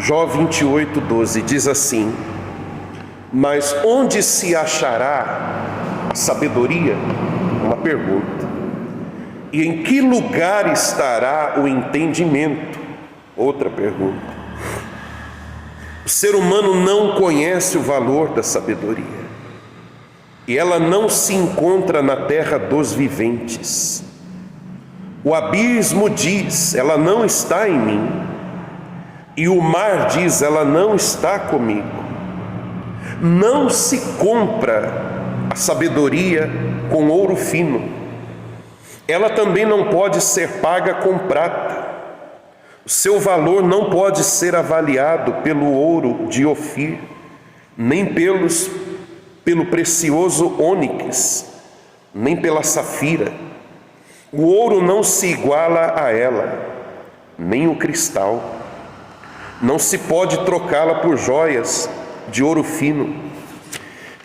Jó 28:12 diz assim: mas onde se achará a sabedoria? Uma pergunta. E em que lugar estará o entendimento? Outra pergunta. O ser humano não conhece o valor da sabedoria, e ela não se encontra na terra dos viventes. O abismo diz: ela não está em mim. E o mar diz: ela não está comigo. Não se compra a sabedoria com ouro fino. Ela também não pode ser paga com prata. O seu valor não pode ser avaliado pelo ouro de Ofir, nem pelo precioso ônix, nem pela safira. O ouro não se iguala a ela, nem o cristal. Não se pode trocá-la por joias de ouro fino.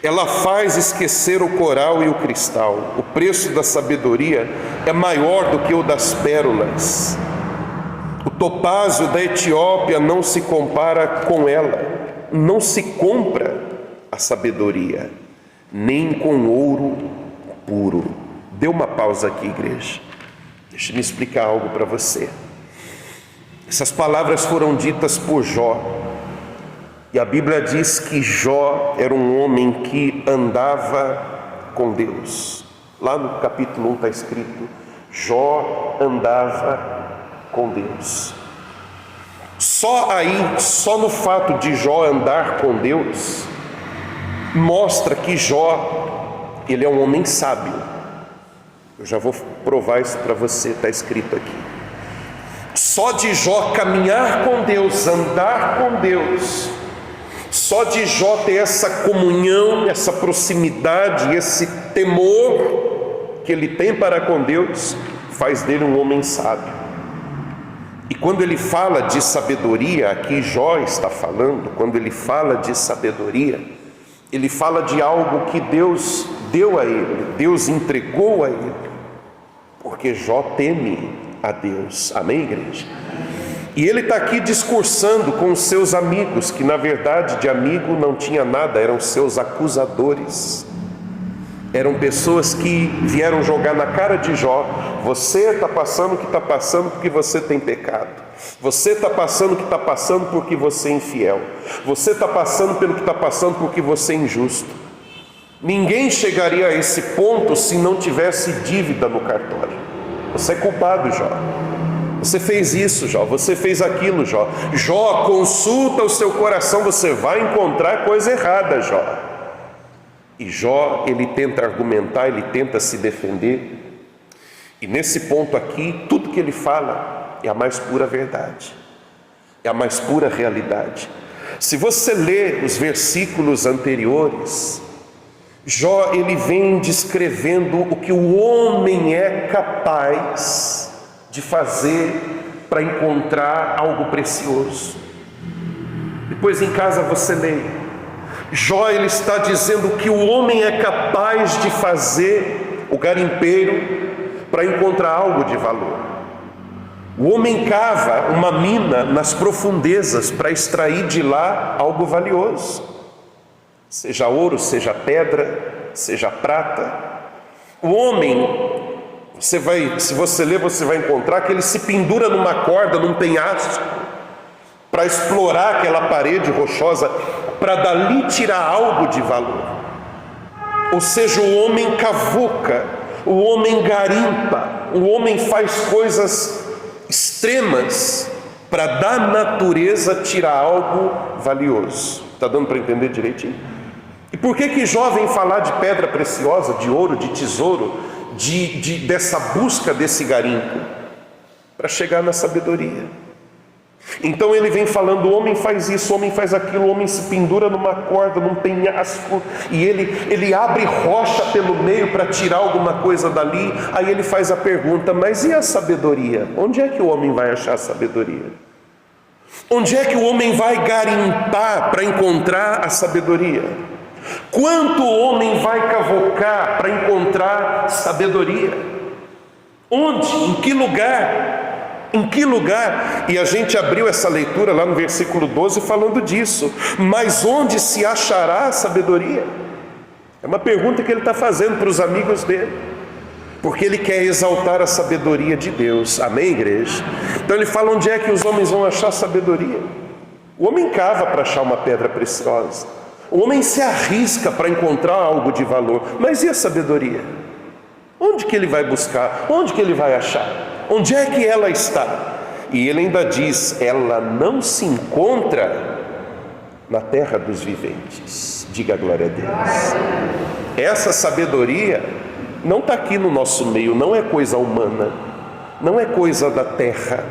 Ela faz esquecer o coral e o cristal. O preço da sabedoria é maior do que o das pérolas. O topázio da Etiópia não se compara com ela. Não se compra a sabedoria, nem com ouro puro. Dê uma pausa aqui, igreja. Deixa-me explicar algo para você. Essas palavras foram ditas por Jó. E a Bíblia diz que Jó era um homem que andava com Deus. Lá no capítulo 1 está escrito: Jó andava com Deus. Só no fato de Jó andar com Deus, mostra que Jó, ele é um homem sábio. Eu já vou provar isso para você, está escrito aqui. Só de Jó caminhar com Deus, andar com Deus, só de Jó ter essa comunhão, essa proximidade, esse temor que ele tem para com Deus, faz dele um homem sábio. E quando ele fala de sabedoria, aqui Jó está falando, quando ele fala de sabedoria, ele fala de algo que Deus deu a ele, Deus entregou a ele, porque Jó teme a Deus. Amém, igreja? E ele está aqui discursando com os seus amigos, que na verdade de amigo não tinha nada, eram seus acusadores. Eram pessoas que vieram jogar na cara de Jó: você está passando o que está passando porque você tem pecado. Você está passando o que está passando porque você é infiel. Você está passando pelo que está passando porque você é injusto. Ninguém chegaria a esse ponto se não tivesse dívida no cartório. Você é culpado, Jó. Você fez isso, Jó. Você fez aquilo, Jó. Jó, consulta o seu coração, você vai encontrar coisa errada, Jó. E Jó, ele tenta argumentar, ele tenta se defender. E nesse ponto aqui, tudo que ele fala é a mais pura verdade, é a mais pura realidade. Se você ler os versículos anteriores, Jó, ele vem descrevendo o que o homem é capaz de fazer para encontrar algo precioso. Depois em casa você lê. Jó, ele está dizendo que o homem é capaz de fazer, o garimpeiro, para encontrar algo de valor. O homem cava uma mina nas profundezas para extrair de lá algo valioso, seja ouro, seja pedra, seja prata. O homem, se você ler, você vai encontrar que ele se pendura numa corda, num penhasco, para explorar aquela parede rochosa, para dali tirar algo de valor. Ou seja, o homem cavuca, o homem garimpa, o homem faz coisas extremas para da natureza tirar algo valioso. Está dando para entender direitinho? E por que Jó vem falar de pedra preciosa, de ouro, de tesouro, dessa busca desse garimpo? Para chegar na sabedoria. Então ele vem falando: o homem faz isso, o homem faz aquilo, o homem se pendura numa corda, num penhasco, e ele abre rocha pelo meio para tirar alguma coisa dali. Aí ele faz a pergunta: mas e a sabedoria? Onde é que o homem vai achar a sabedoria? Onde é que o homem vai garimpar para encontrar a sabedoria? Quanto o homem vai cavocar para encontrar sabedoria? Onde? Em que lugar? Em que lugar? E a gente abriu essa leitura lá no versículo 12 falando disso. Mas onde se achará a sabedoria? É uma pergunta que ele está fazendo para os amigos dele, porque ele quer exaltar a sabedoria de Deus. Amém, igreja? Então ele fala: onde é que os homens vão achar sabedoria? O homem cava para achar uma pedra preciosa, o homem se arrisca para encontrar algo de valor, mas e a sabedoria? Onde que ele vai buscar? Onde que ele vai achar? Onde é que ela está? E ele ainda diz: ela não se encontra na terra dos viventes. Diga glória a Deus. Essa sabedoria não está aqui no nosso meio, não é coisa humana, não é coisa da terra,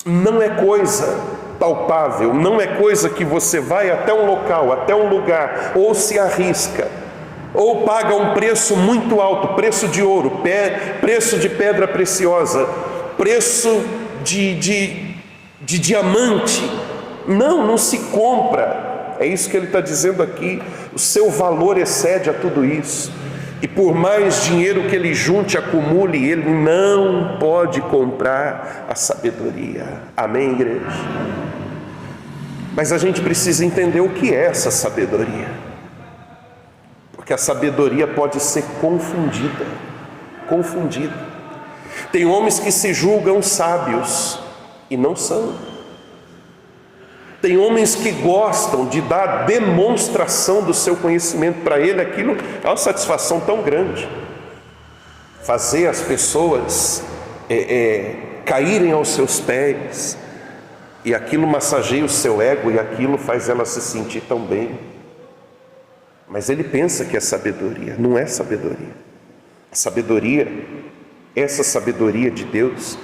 não é coisa palpável, não é coisa que você vai até um local, até um lugar, ou se arrisca, ou paga um preço muito alto, preço de ouro, preço de pedra preciosa, preço de diamante. Não se compra. É isso que ele está dizendo aqui. O seu valor excede a tudo isso, e por mais dinheiro que ele junte, acumule, ele não pode comprar a sabedoria. Amém, igreja? Mas a gente precisa entender o que é essa sabedoria, porque a sabedoria pode ser confundida. Tem homens que se julgam sábios e não são. Tem homens que gostam de dar demonstração do seu conhecimento. Para ele aquilo é uma satisfação tão grande, fazer as pessoas caírem aos seus pés, e aquilo massageia o seu ego, e aquilo faz ela se sentir tão bem. Mas ele pensa que é sabedoria. Não é sabedoria. A sabedoria, essa sabedoria de Deus,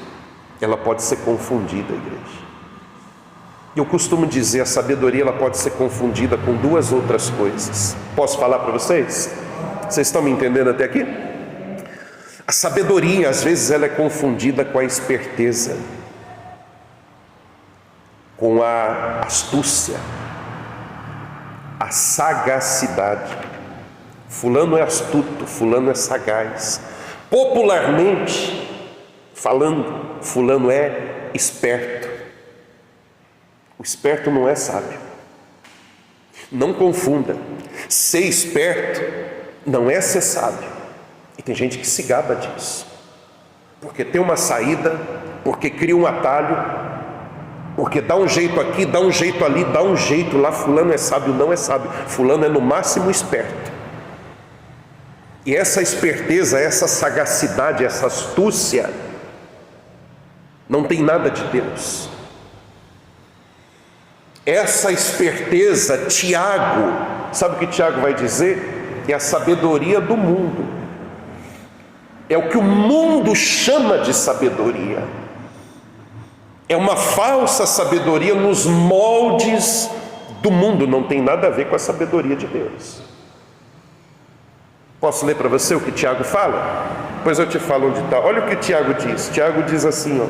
ela pode ser confundida, igreja. Eu costumo dizer, a sabedoria ela pode ser confundida com duas outras coisas. Posso falar para vocês? Vocês estão me entendendo até aqui? A sabedoria, às vezes, ela é confundida com a esperteza, com a astúcia, a sagacidade. Fulano é astuto, fulano é sagaz. Popularmente falando, fulano é esperto. O esperto não é sábio. Não confunda. Ser esperto não é ser sábio. E tem gente que se gaba disso, porque tem uma saída, porque cria um atalho, porque dá um jeito aqui, dá um jeito ali, dá um jeito lá. Fulano é sábio, não é sábio. Fulano é no máximo esperto. E essa esperteza, essa sagacidade, essa astúcia não tem nada de Deus. Essa esperteza, Tiago, sabe o que Tiago vai dizer? É a sabedoria do mundo. É o que o mundo chama de sabedoria. É uma falsa sabedoria nos moldes do mundo. Não tem nada a ver com a sabedoria de Deus. Posso ler para você o que Tiago fala? Depois eu te falo onde está. Olha o que Tiago diz. Tiago diz assim, ó: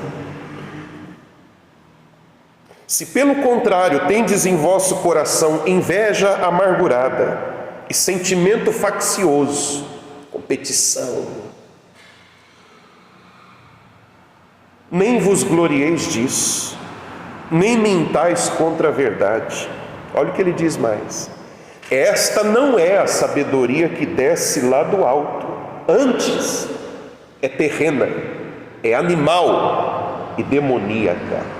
se pelo contrário tendes em vosso coração inveja amargurada e sentimento faccioso, competição, nem vos glorieis disso, nem mintais contra a verdade. Olha o que ele diz mais: esta não é a sabedoria que desce lá do alto, antes é terrena, é animal e demoníaca.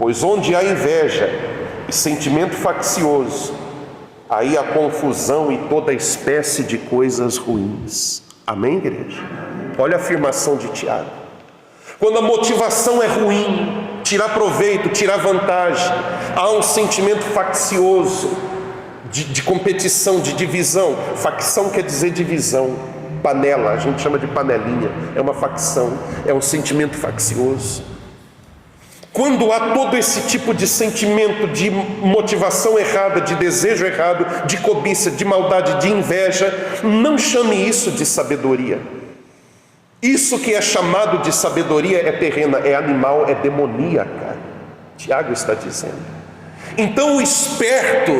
Pois onde há inveja e sentimento faccioso, aí há confusão e toda espécie de coisas ruins. Amém, igreja? Olha a afirmação de Tiago. Quando a motivação é ruim, tirar proveito, tirar vantagem, há um sentimento faccioso, de competição, de divisão. Facção quer dizer divisão. Panela, a gente chama de panelinha. É uma facção, é um sentimento faccioso. Quando há todo esse tipo de sentimento, de motivação errada, de desejo errado, de cobiça, de maldade, de inveja, não chame isso de sabedoria. Isso que é chamado de sabedoria é terrena, é animal, é demoníaca. Tiago está dizendo. Então o esperto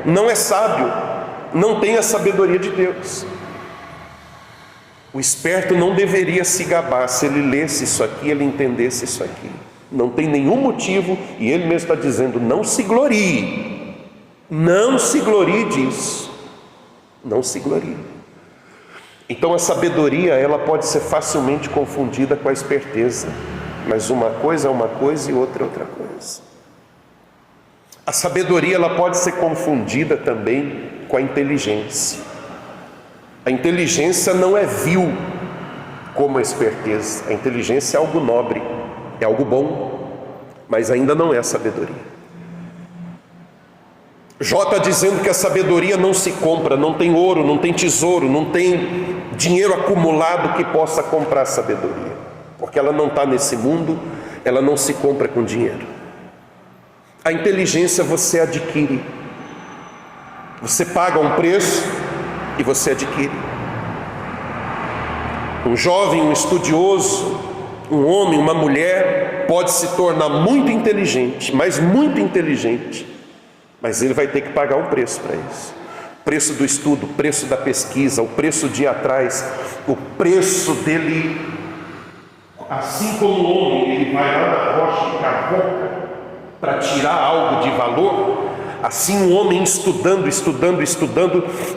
não é sábio, não tem a sabedoria de Deus. O esperto não deveria se gabar se ele lesse isso aqui, ele entendesse isso aqui. Não tem nenhum motivo, e ele mesmo está dizendo, não se glorie. Não se glorie disso. Não se glorie. Então a sabedoria, ela pode ser facilmente confundida com a esperteza. Mas uma coisa é uma coisa e outra é outra coisa. A sabedoria, ela pode ser confundida também com a inteligência. A inteligência não é vil como a esperteza. A inteligência é algo nobre, é algo bom, mas ainda não é a sabedoria. Jó está dizendo que a sabedoria não se compra, não tem ouro, não tem tesouro, não tem dinheiro acumulado que possa comprar a sabedoria, porque ela não está nesse mundo, ela não se compra com dinheiro. A inteligência você adquire, você paga um preço e você adquire. Um jovem, um estudioso, um homem, uma mulher pode se tornar muito inteligente, mas muito inteligente, mas ele vai ter que pagar um preço para isso. O preço do estudo, o preço da pesquisa, o preço de ir atrás, o preço dele, assim como o homem, ele vai lá na rocha e cavoca para tirar algo de valor, assim o homem estudando,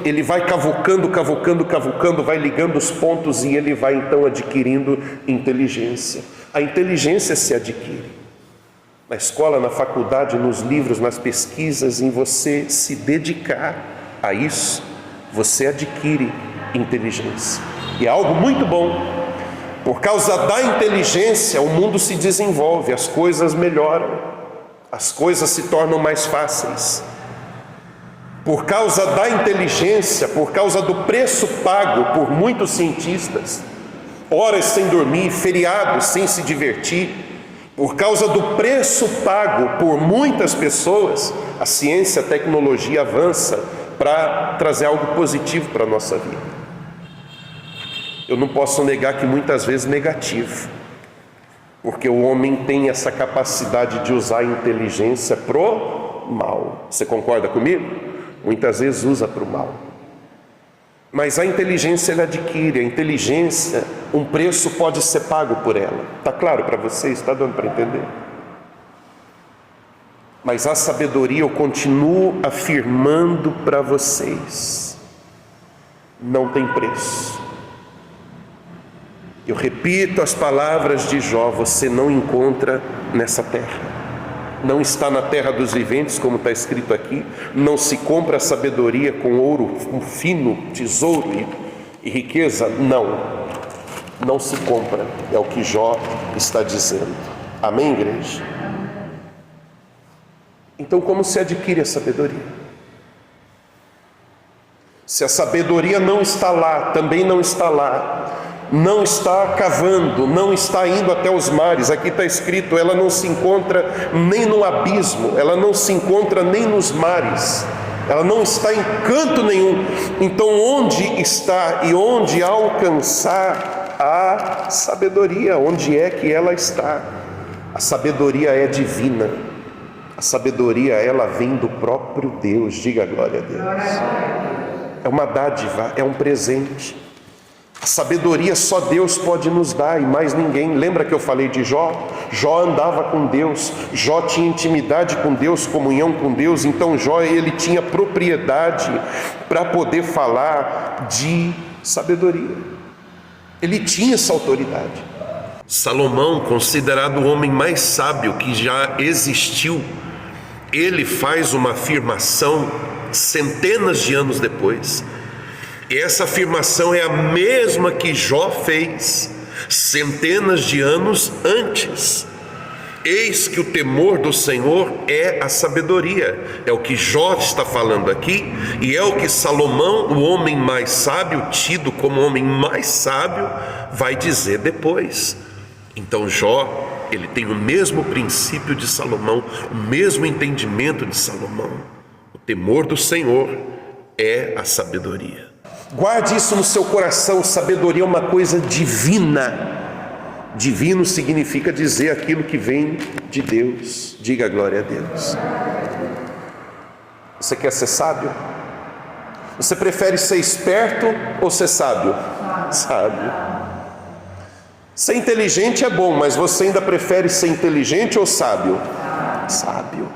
ele vai cavocando, vai ligando os pontos e ele vai então adquirindo inteligência. A inteligência se adquire na escola, na faculdade, nos livros, nas pesquisas, em você se dedicar a isso, você adquire inteligência. E é algo muito bom. Por causa da inteligência, o mundo se desenvolve, as coisas melhoram, as coisas se tornam mais fáceis. Por causa da inteligência, por causa do preço pago por muitos cientistas, horas sem dormir, feriados sem se divertir, por causa do preço pago por muitas pessoas, a ciência, a tecnologia avança para trazer algo positivo para a nossa vida. Eu não posso negar que muitas vezes negativo, porque o homem tem essa capacidade de usar a inteligência pro mal. Você concorda comigo? Muitas vezes usa para o mal. Mas a inteligência ele adquire, a inteligência, um preço pode ser pago por ela. Está claro para vocês? Está dando para entender? Mas a sabedoria, eu continuo afirmando para vocês, não tem preço. Eu repito as palavras de Jó, você não encontra nessa terra. Não está na terra dos viventes, como está escrito aqui. Não se compra a sabedoria com ouro, com fino, tesouro e riqueza. Não se compra. É o que Jó está dizendo. Amém, igreja? Então, como se adquire a sabedoria? Se a sabedoria não está lá, também não está lá, não está cavando, não está indo até os mares. Aqui está escrito, ela não se encontra nem no abismo, ela não se encontra nem nos mares, ela não está em canto nenhum. Então onde está e onde alcançar a sabedoria? Onde é que ela está? A sabedoria é divina, a sabedoria ela vem do próprio Deus. Diga glória a Deus. É uma dádiva, é um presente. A sabedoria só Deus pode nos dar e mais ninguém. Lembra que eu falei de Jó? Jó andava com Deus, Jó tinha intimidade com Deus, comunhão com Deus. Então Jó, ele tinha propriedade para poder falar de sabedoria. Ele tinha essa autoridade. Salomão, considerado o homem mais sábio que já existiu, ele faz uma afirmação centenas de anos depois. E essa afirmação é a mesma que Jó fez centenas de anos antes. Eis que o temor do Senhor é a sabedoria. É o que Jó está falando aqui, e é o que Salomão, o homem mais sábio, tido como o homem mais sábio, vai dizer depois. Então Jó, ele tem o mesmo princípio de Salomão, o mesmo entendimento de Salomão. O temor do Senhor é a sabedoria. Guarde isso no seu coração. Sabedoria é uma coisa divina. Divino significa dizer aquilo que vem de Deus. Diga glória a Deus. Você quer ser sábio? Você prefere ser esperto ou ser sábio? Sábio. Ser inteligente é bom, mas você ainda prefere ser inteligente ou sábio? Sábio.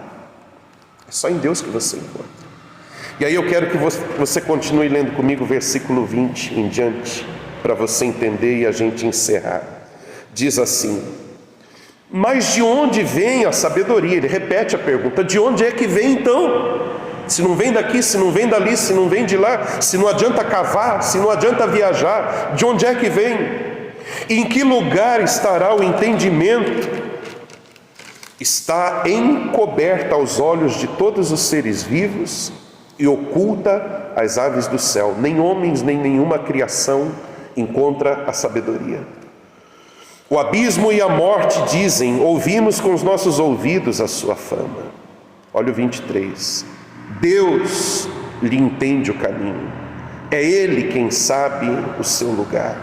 É só em Deus que você encontra. E aí eu quero que você continue lendo comigo o versículo 20 em diante, para você entender e a gente encerrar. Diz assim: mas de onde vem a sabedoria? Ele repete a pergunta: de onde é que vem então? Se não vem daqui, se não vem dali, se não vem de lá, se não adianta cavar, se não adianta viajar, de onde é que vem? Em que lugar estará o entendimento? Está encoberta aos olhos de todos os seres vivos e oculta às aves do céu. Nem homens, nem nenhuma criação encontra a sabedoria. O abismo e a morte dizem: ouvimos com os nossos ouvidos a sua fama. Olha o 23. Deus lhe entende o caminho. É Ele quem sabe o seu lugar.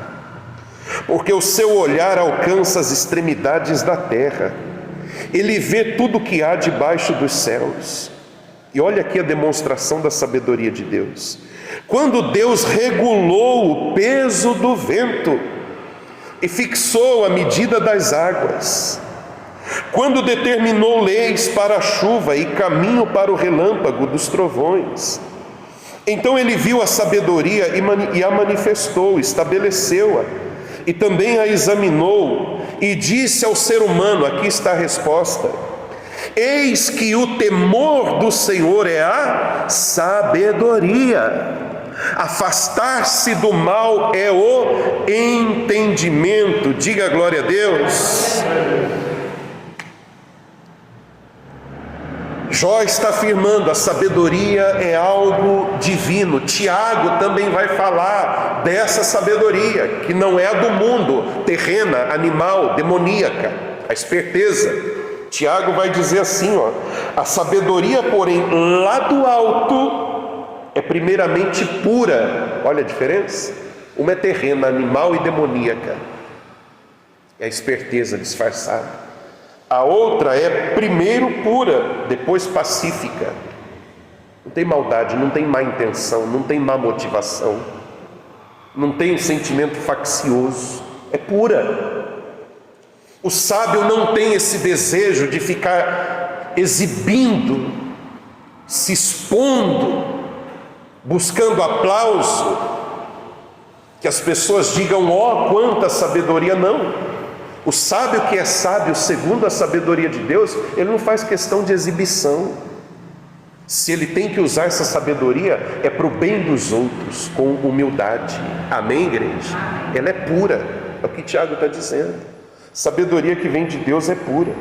Porque o seu olhar alcança as extremidades da terra. Ele vê tudo o que há debaixo dos céus. E olha aqui a demonstração da sabedoria de Deus. Quando Deus regulou o peso do vento e fixou a medida das águas, quando determinou leis para a chuva e caminho para o relâmpago dos trovões, então ele viu a sabedoria e a manifestou, estabeleceu-a, e também a examinou, e disse ao ser humano, aqui está a resposta: eis que o temor do Senhor é a sabedoria. Afastar-se do mal é o entendimento. Diga glória a Deus. Jó está afirmando: a sabedoria é algo divino. Tiago também vai falar dessa sabedoria, que não é a do mundo, terrena, animal, demoníaca, a esperteza. Tiago vai dizer assim, a sabedoria, porém, lá do alto, é primeiramente pura. Olha a diferença? Uma é terrena, animal e demoníaca. É a esperteza disfarçada. A outra é primeiro pura, depois pacífica. Não tem maldade, não tem má intenção, não tem má motivação, não tem sentimento faccioso. É pura. O sábio não tem esse desejo de ficar exibindo, se expondo, buscando aplauso, que as pessoas digam: ó, quanta sabedoria. Não. O sábio que é sábio segundo a sabedoria de Deus, ele não faz questão de exibição. Se ele tem que usar essa sabedoria, é para o bem dos outros, com humildade. Amém, igreja? Ela é pura, é o que Tiago está dizendo. Sabedoria que vem de Deus é pura.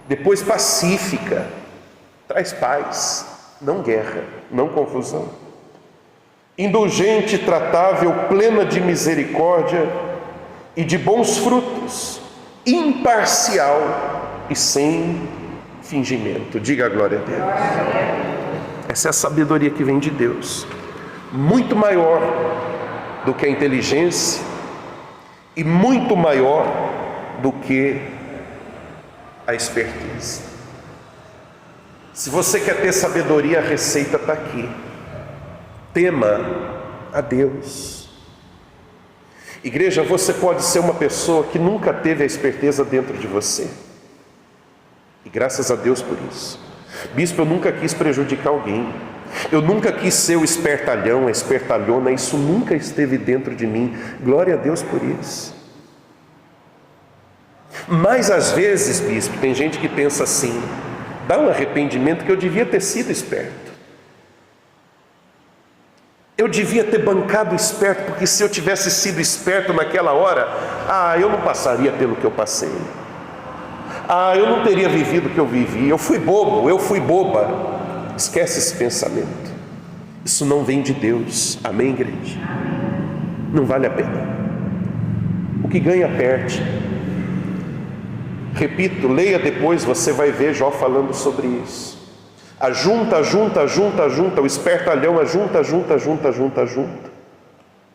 Depois pacífica, traz paz, não guerra, não confusão. Indulgente, tratável, plena de misericórdia e de bons frutos, imparcial e sem fingimento. Diga a glória a Deus. Essa é a sabedoria que vem de Deus, muito maior do que a inteligência e muito maior do que a esperteza. Se você quer ter sabedoria, a receita está aqui. Tema a Deus. Igreja, você pode ser uma pessoa que nunca teve a esperteza dentro de você, e graças a Deus por isso. Bispo, eu nunca quis prejudicar alguém, eu nunca quis ser o espertalhão, a espertalhona, isso nunca esteve dentro de mim. Glória a Deus por isso. Mas às vezes, bispo, tem gente que pensa assim: dá um arrependimento que eu devia ter sido esperto. Eu devia ter bancado esperto, porque se eu tivesse sido esperto naquela hora, eu não passaria pelo que eu passei. Eu não teria vivido o que eu vivi. Eu fui bobo, eu fui boba. Esquece esse pensamento. Isso não vem de Deus. Amém, igreja? Não vale a pena. O que ganha, perde. Repito, leia depois, você vai ver Jó falando sobre isso. Ajunta, o espertalhão ajunta,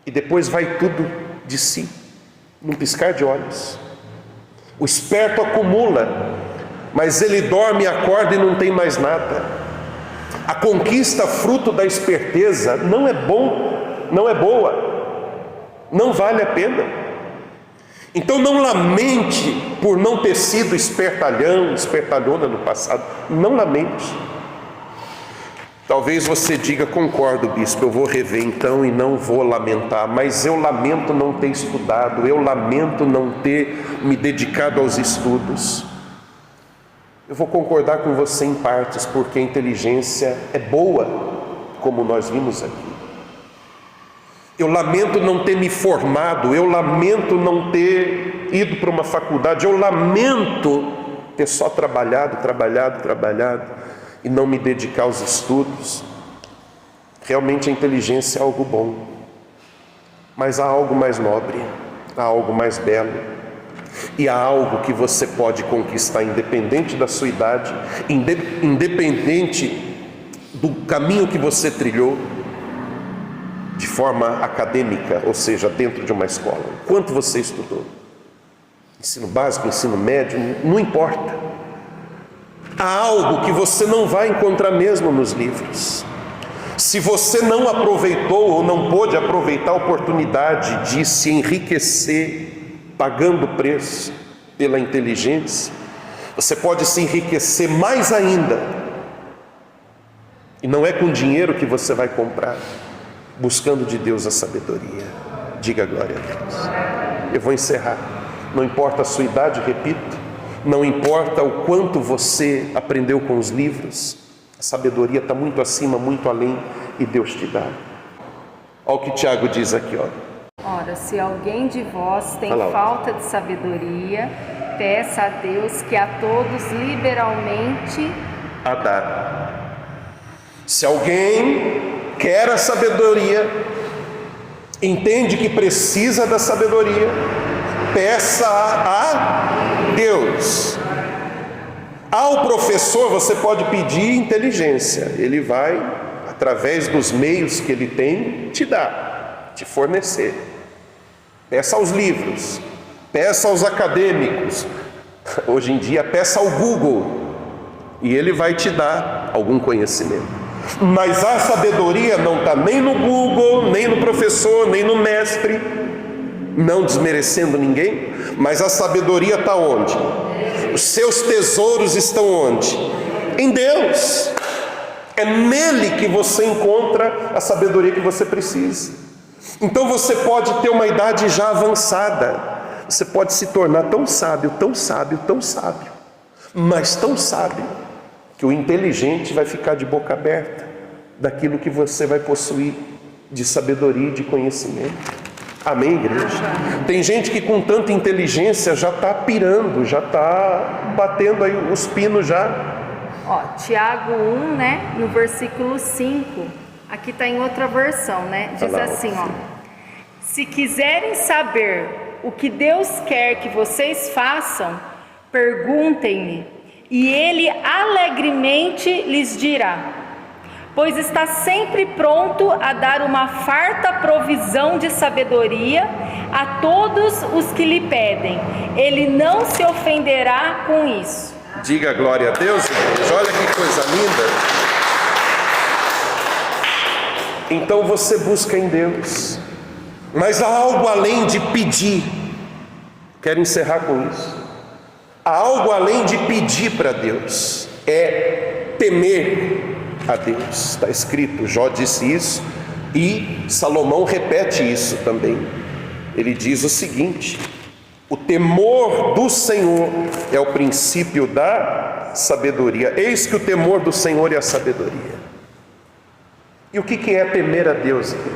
e depois vai tudo de si, num piscar de olhos. O esperto acumula, mas ele dorme, acorda e não tem mais nada. A conquista fruto da esperteza não é bom, não é boa. Não vale a pena. Então não lamente por não ter sido espertalhão, espertalhona no passado. Não lamente. Talvez você diga: concordo, bispo, eu vou rever então e não vou lamentar. Mas eu lamento não ter estudado, eu lamento não ter me dedicado aos estudos. Eu vou concordar com você em partes, porque a inteligência é boa, como nós vimos aqui. Eu lamento não ter me formado, eu lamento não ter ido para uma faculdade, eu lamento ter só trabalhado e não me dedicar aos estudos. Realmente a inteligência é algo bom, mas há algo mais nobre, há algo mais belo, e há algo que você pode conquistar independente da sua idade, independente do caminho que você trilhou, de forma acadêmica, ou seja, dentro de uma escola. Quanto você estudou? Ensino básico, ensino médio, não importa. Há algo que você não vai encontrar mesmo nos livros. Se você não aproveitou ou não pôde aproveitar a oportunidade de se enriquecer pagando preço pela inteligência, você pode se enriquecer mais ainda. E não é com dinheiro que você vai comprar, buscando de Deus a sabedoria. Diga glória a Deus. Eu vou encerrar. Não importa a sua idade, repito, não importa o quanto você aprendeu com os livros, a sabedoria está muito acima, muito além, e Deus te dá. Olha o que Tiago diz aqui, ó. Ora, se alguém de vós tem falta de sabedoria, peça a Deus, que a todos liberalmente a dar. Se alguém quer a sabedoria, entende que precisa da sabedoria, peça a Deus. Ao professor você pode pedir inteligência, ele vai, através dos meios que ele tem, te dar, te fornecer. Peça aos livros, peça aos acadêmicos, hoje em dia peça ao Google, e ele vai te dar algum conhecimento. Mas a sabedoria não está nem no Google, nem no professor, nem no mestre, não desmerecendo ninguém, mas a sabedoria está onde? Os seus tesouros estão onde? Em Deus. É nele que você encontra a sabedoria que você precisa. Então você pode ter uma idade já avançada, você pode se tornar tão sábio, mas tão sábio, que o inteligente vai ficar de boca aberta daquilo que você vai possuir de sabedoria e de conhecimento. Amém, igreja? Tem gente que com tanta inteligência já está pirando, já está batendo aí os pinos já. Ó, Tiago 1, né, no versículo 5, aqui está em outra versão, né? Diz assim, ó: se quiserem saber o que Deus quer que vocês façam, perguntem-lhe, e ele alegremente lhes dirá, pois está sempre pronto a dar uma farta provisão de sabedoria a todos os que lhe pedem. Ele não se ofenderá com isso. Diga glória a Deus, igreja. Olha que coisa linda. Então você busca em Deus, mas há algo além de pedir. Quero encerrar com isso. Há algo além de pedir para Deus, é temer a Deus. Está escrito, Jó disse isso e Salomão repete isso também. Ele diz o seguinte: o temor do Senhor é o princípio da sabedoria. Eis que o temor do Senhor é a sabedoria. E o que é temer a Deus, igreja?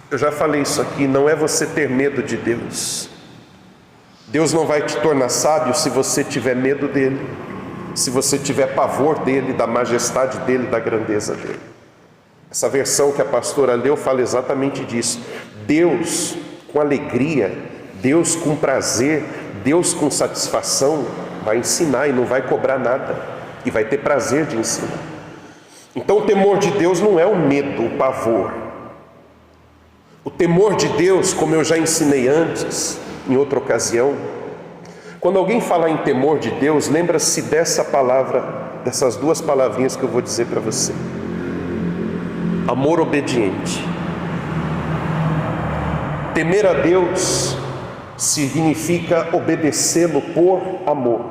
Eu já falei isso aqui, não é você ter medo de Deus. Deus não vai te tornar sábio se você tiver medo dele, se você tiver pavor dele, da majestade dele, da grandeza dele. Essa versão que a pastora leu fala exatamente disso. Deus com alegria, Deus com prazer, Deus com satisfação vai ensinar e não vai cobrar nada, e vai ter prazer de ensinar. Então o temor de Deus não é o medo, o pavor. O temor de Deus, como eu já ensinei antes, em outra ocasião, quando alguém falar em temor de Deus, lembra-se dessa palavra, dessas duas palavrinhas que eu vou dizer para você: amor obediente. Temer a Deus significa obedecê-lo por amor.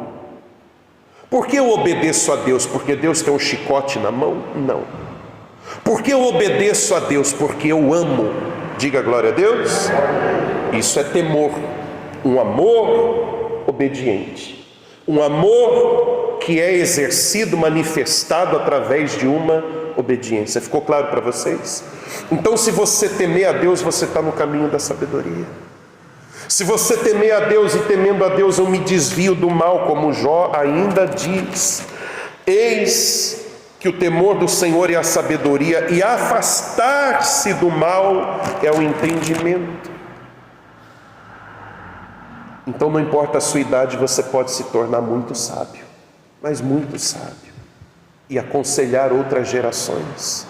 Por que eu obedeço a Deus? Porque Deus tem um chicote na mão? Não. Por que eu obedeço a Deus? Porque eu amo. Diga glória a Deus. Isso é temor. Um amor obediente. Um amor que é exercido, manifestado através de uma obediência. Ficou claro para vocês? Então, se você temer a Deus, você está no caminho da sabedoria. Se você temer a Deus, e temendo a Deus eu me desvio do mal, como Jó ainda diz, eis que o temor do Senhor é a sabedoria, e afastar-se do mal é o entendimento. Então, não importa a sua idade, você pode se tornar muito sábio, mas muito sábio, e aconselhar outras gerações,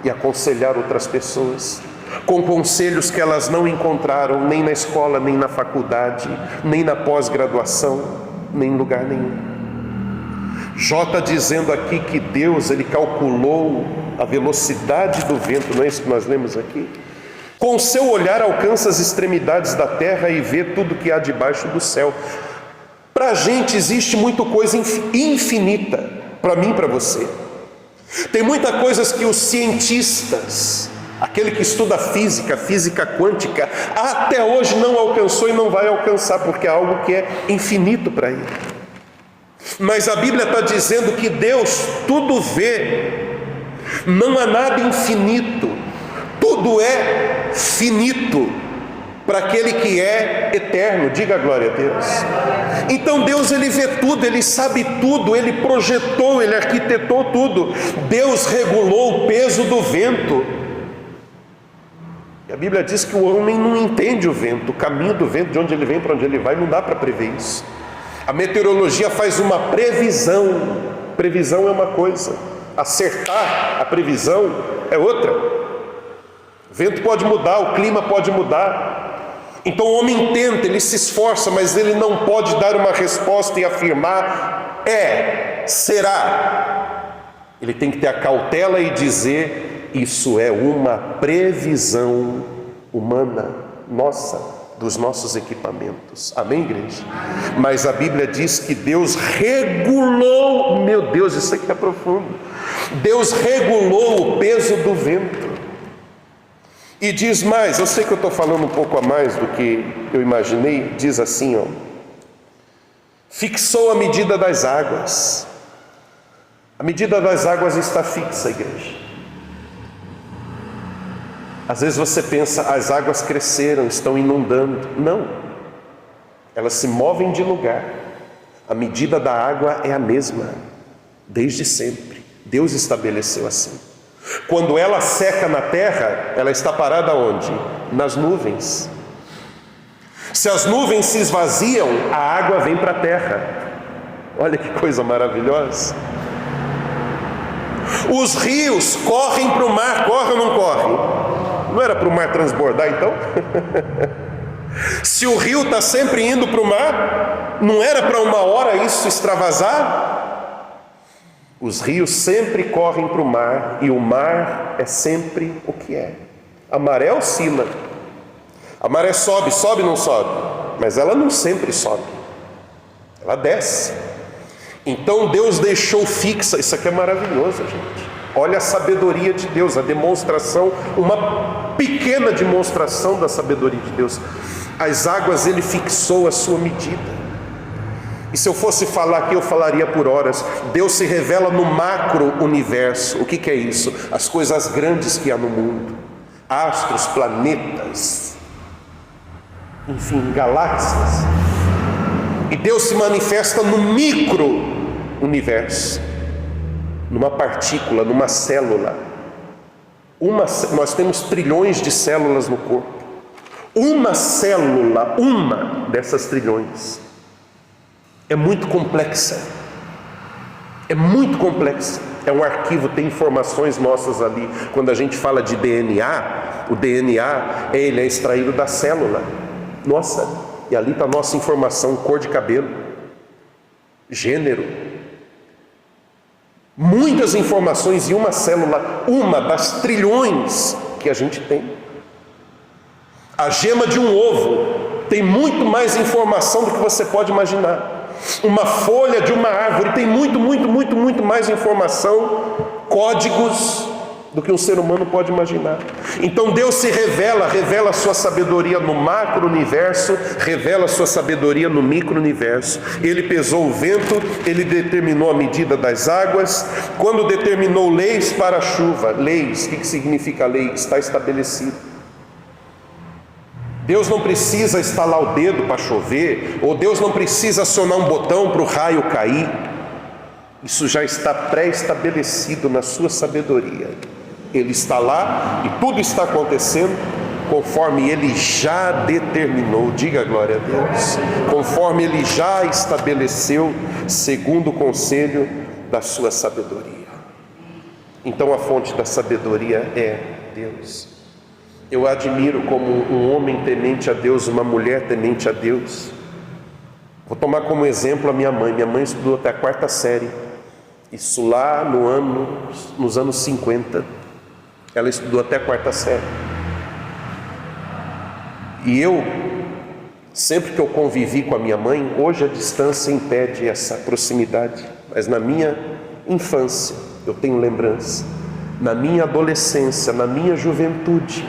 e aconselhar outras pessoas, com conselhos que elas não encontraram nem na escola, nem na faculdade, nem na pós-graduação, nem em lugar nenhum. Jó está dizendo aqui que Deus, ele calculou a velocidade do vento, não é isso que nós lemos aqui? Com o seu olhar alcança as extremidades da terra e vê tudo que há debaixo do céu. Para a gente existe muita coisa infinita, para mim e para você. Tem muitas coisas que os cientistas, aquele que estuda física, física quântica, até hoje não alcançou e não vai alcançar, porque é algo que é infinito para ele. Mas a Bíblia está dizendo que Deus tudo vê, não há nada infinito, tudo é finito para aquele que é eterno. Diga glória a Deus. Então Deus, ele vê tudo, ele sabe tudo, ele projetou, ele arquitetou tudo. Deus regulou o peso do vento. E a Bíblia diz que o homem não entende o vento, o caminho do vento, de onde ele vem para onde ele vai, não dá para prever isso. A meteorologia faz uma previsão. Previsão é uma coisa, acertar a previsão é outra. O vento pode mudar, o clima pode mudar. Então o homem tenta, ele se esforça, mas ele não pode dar uma resposta e afirmar será. Ele tem que ter a cautela e dizer: isso é uma previsão humana, nossa, dos nossos equipamentos. Amém, igreja? Mas a Bíblia diz que Deus regulou, meu Deus, isso aqui é profundo. Deus regulou o peso do vento. E diz mais, eu sei que eu estou falando um pouco a mais do que eu imaginei, diz assim, fixou a medida das águas. A medida das águas está fixa, igreja. Às vezes você pensa, as águas cresceram, estão inundando. Não, elas se movem de lugar. A medida da água é a mesma, desde sempre. Deus estabeleceu assim. Quando ela seca na terra, ela está parada onde? Nas nuvens. Se as nuvens se esvaziam, a água vem para a terra. Olha que coisa maravilhosa. Os rios correm para o mar, correm ou não correm? Não era para o mar transbordar então? Se o rio está sempre indo para o mar, não era para uma hora isso extravasar? Os rios sempre correm para o mar, e o mar é sempre o que é. A maré oscila, a maré sobe, sobe ou não sobe? Mas ela não sempre sobe, ela desce. Então Deus deixou fixa, isso aqui é maravilhoso, gente. Olha a sabedoria de Deus, a demonstração, uma pequena demonstração da sabedoria de Deus. As águas, ele fixou a sua medida. E se eu fosse falar aqui, eu falaria por horas. Deus se revela no macro-universo. O que é isso? As coisas grandes que há no mundo. Astros, planetas, enfim, galáxias. E Deus se manifesta no micro-universo, numa partícula, numa célula. Nós temos trilhões de células no corpo. Uma célula, uma dessas trilhões, é muito complexa. É muito complexa. É um arquivo, tem informações nossas ali. Quando a gente fala de DNA, o DNA, ele é extraído da célula. Nossa, e ali está a nossa informação, cor de cabelo, gênero. Muitas informações em uma célula, uma das trilhões que a gente tem. A gema de um ovo tem muito mais informação do que você pode imaginar. Uma folha de uma árvore tem muito mais informação, códigos, do que um ser humano pode imaginar. Então Deus se revela a sua sabedoria no macro-universo, revela a sua sabedoria no micro-universo. Ele pesou o vento, ele determinou a medida das águas, quando determinou leis para a chuva. Leis, o que significa lei? Está estabelecido. Deus não precisa estalar o dedo para chover, ou Deus não precisa acionar um botão para o raio cair. Isso já está pré-estabelecido na sua sabedoria. Ele está lá e tudo está acontecendo conforme Ele já determinou. Diga glória a Deus. Conforme Ele já estabeleceu, segundo o conselho da sua sabedoria. Então a fonte da sabedoria é Deus. Eu admiro como um homem temente a Deus, uma mulher temente a Deus. Vou tomar como exemplo a minha mãe. Minha mãe estudou até a 4ª série. Isso lá nos anos 50. Ela estudou até a 4ª série. E eu, sempre que eu convivi com a minha mãe, hoje a distância impede essa proximidade. Mas na minha infância, eu tenho lembrança. Na minha adolescência, na minha juventude,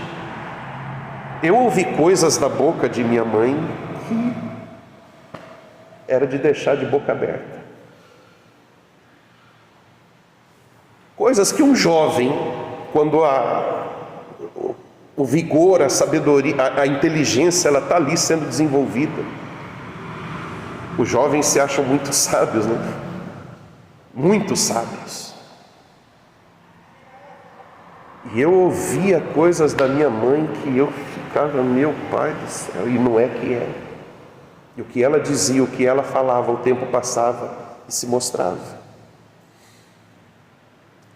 eu ouvi coisas da boca de minha mãe que era de deixar de boca aberta. Coisas que um jovem, quando o vigor, a sabedoria, a inteligência, ela está ali sendo desenvolvida. Os jovens se acham muito sábios, né? Muito sábios. E eu ouvia coisas da minha mãe que eu ficava, meu pai do céu, e não é que é. E o que ela dizia, o que ela falava, o tempo passava e se mostrava.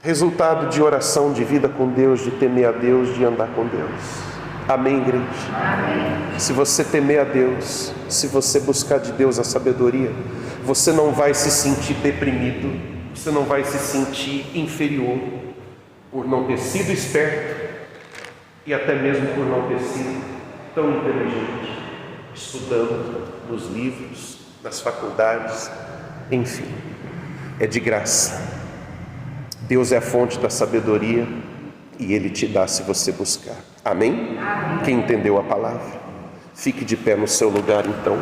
Resultado de oração, de vida com Deus, de temer a Deus, de andar com Deus. Amém, igreja? Amém. Se você temer a Deus, se você buscar de Deus a sabedoria, você não vai se sentir deprimido, você não vai se sentir inferior por não ter sido esperto e até mesmo por não ter sido tão inteligente, estudando nos livros, nas faculdades, enfim, é de graça. Deus é a fonte da sabedoria e Ele te dá se você buscar. Amém? Amém. Quem entendeu a palavra? Fique de pé no seu lugar então.